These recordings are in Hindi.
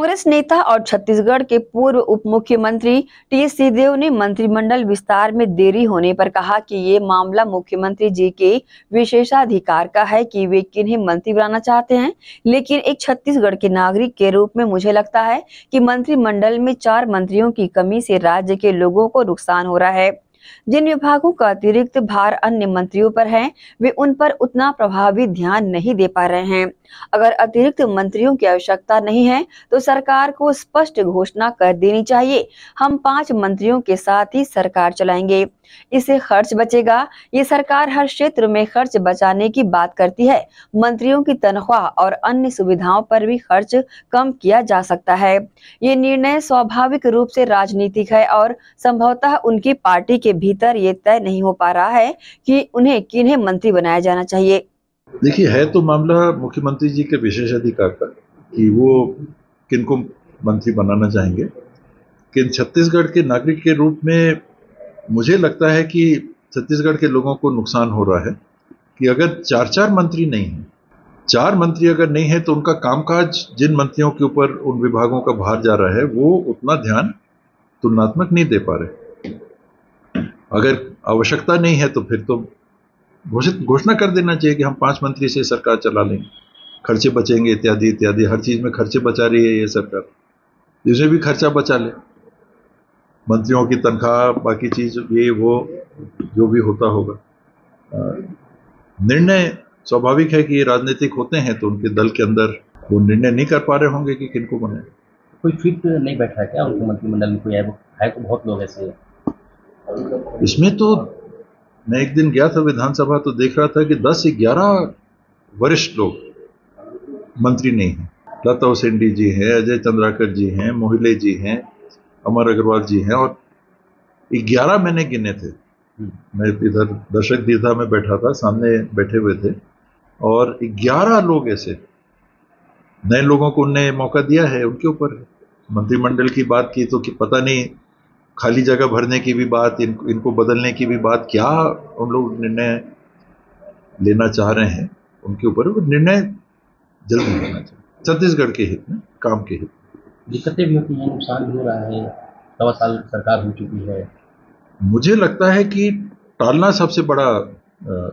कांग्रेस नेता और छत्तीसगढ़ के पूर्व उप मुख्यमंत्री टी.एस. सिंहदेव ने मंत्रिमंडल विस्तार में देरी होने पर कहा कि ये मामला मुख्यमंत्री जी के विशेषाधिकार का है कि वे किन्हें मंत्री बनाना चाहते हैं। लेकिन एक छत्तीसगढ़ के नागरिक के रूप में मुझे लगता है कि मंत्रिमंडल में 4 मंत्रियों की कमी से राज्य के लोगों को नुकसान हो रहा है। जिन विभागों का अतिरिक्त भार अन्य मंत्रियों पर है, वे उन पर उतना प्रभावी ध्यान नहीं दे पा रहे हैं। अगर अतिरिक्त मंत्रियों की आवश्यकता नहीं है, तो सरकार को स्पष्ट घोषणा कर देनी चाहिए। हम 5 मंत्रियों के साथ ही सरकार चलाएंगे। इससे खर्च बचेगा। ये सरकार हर क्षेत्र में खर्च बचाने की बात करती है। मंत्रियों की तनख्वाह और अन्य सुविधाओं पर भी खर्च कम किया जा सकता है। ये निर्णय स्वाभाविक रूप से राजनीतिक है और संभवतः उनकी पार्टी के भीतर ये तय नहीं हो पा रहा है कि उन्हें किन्हें मंत्री बनाया जाना चाहिए। देखिए, है तो मामला मुख्यमंत्री जी के विशेषाधिकार का कि वो किनको मंत्री बनाना चाहेंगे। कि छत्तीसगढ़ के नागरिक के रूप में मुझे लगता है कि छत्तीसगढ़ के लोगों को नुकसान हो रहा है कि अगर 4 मंत्री नहीं हैं, 4 मंत्री अगर नहीं है तो उनका कामकाज जिन मंत्रियों के ऊपर उन विभागों का भार जा रहा है वो उतना ध्यान तुलनात्मक नहीं दे पा रहे। अगर आवश्यकता नहीं है तो फिर तो घोषणा कर देना चाहिए कि हम 5 मंत्री से सरकार चला लेंगे, खर्चे बचेंगे इत्यादि इत्यादि। हर चीज में खर्चे बचा रही है ये सरकार, इसमें भी खर्चा बचा ले। मंत्रियों की तनख्वाह, बाकी चीज, ये वो जो भी होता होगा। निर्णय स्वाभाविक है कि ये राजनीतिक होते हैं तो उनके दल के अंदर वो निर्णय नहीं कर पा रहे होंगे कि किनको बनाए। कोई फिट नहीं बैठ रहा है क्या उनके मंत्रिमंडल में? कोई है तो बहुत लोग ऐसे हैं। इसमें तो मैं एक दिन गया था विधानसभा तो देख रहा था कि 10 से 11 वरिष्ठ लोग मंत्री नहीं हैं। लता हुसैन जी हैं, अजय चंद्राकर जी हैं, मोहिले जी हैं, अमर अग्रवाल जी हैं और 11 मैंने गिने थे। मैं इधर दर्शक दीर्घा में बैठा था, सामने बैठे हुए थे और 11 लोग ऐसे नए लोगों को उनने मौका दिया है। उनके ऊपर मंत्रिमंडल की बात की तो कि पता नहीं खाली जगह भरने की भी बात, इनको बदलने की भी बात, क्या उन लोग निर्णय लेना चाह रहे हैं उनके ऊपर वो निर्णय जल्दी लेना चाहिए, छत्तीसगढ़ के हित में, काम के हित में। दिक्कतें भी होती हैं, नुकसान भी हो रहा है, 1.25 साल सरकार हो चुकी है। मुझे लगता है कि टालना सबसे बड़ा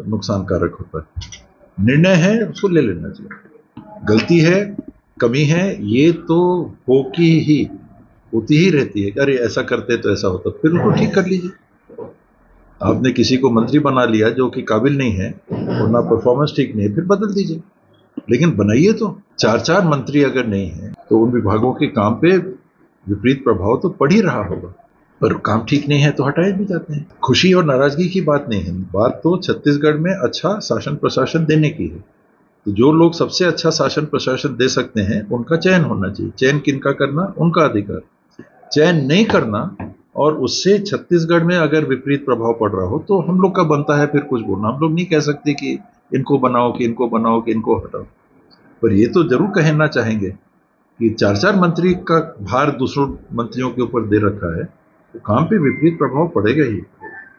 नुकसान कारक होता है। निर्णय है उसको ले लेना चाहिए। गलती है, कमी है, ये तो होती ही रहती है। अरे ऐसा करते तो ऐसा होता, फिर उनको ठीक कर लीजिए। आपने किसी को मंत्री बना लिया जो कि काबिल नहीं है और ना परफॉर्मेंस ठीक नहीं है, फिर बदल दीजिए, लेकिन बनाइए तो। 4 मंत्री अगर नहीं है तो उन विभागों के काम पे विपरीत प्रभाव तो पड़ ही रहा होगा, पर काम ठीक नहीं है तो हटाए भी जाते हैं। खुशी और नाराजगी की बात नहीं है, बात तो छत्तीसगढ़ में अच्छा शासन प्रशासन देने की है। तो जो लोग सबसे अच्छा शासन प्रशासन दे सकते हैं उनका चयन होना चाहिए। चयन किनका करना, उनका अधिकार। चयन नहीं करना और उससे छत्तीसगढ़ में अगर विपरीत प्रभाव पड़ रहा हो तो हम लोग का बनता है फिर कुछ बोलना। हम लोग नहीं कह सकते कि इनको बनाओ, कि इनको बनाओ, कि इनको हटाओ, पर ये तो जरूर कहना चाहेंगे कि 4 मंत्री का भार दूसरों मंत्रियों के ऊपर दे रखा है तो काम पे विपरीत प्रभाव पड़ेगा ही।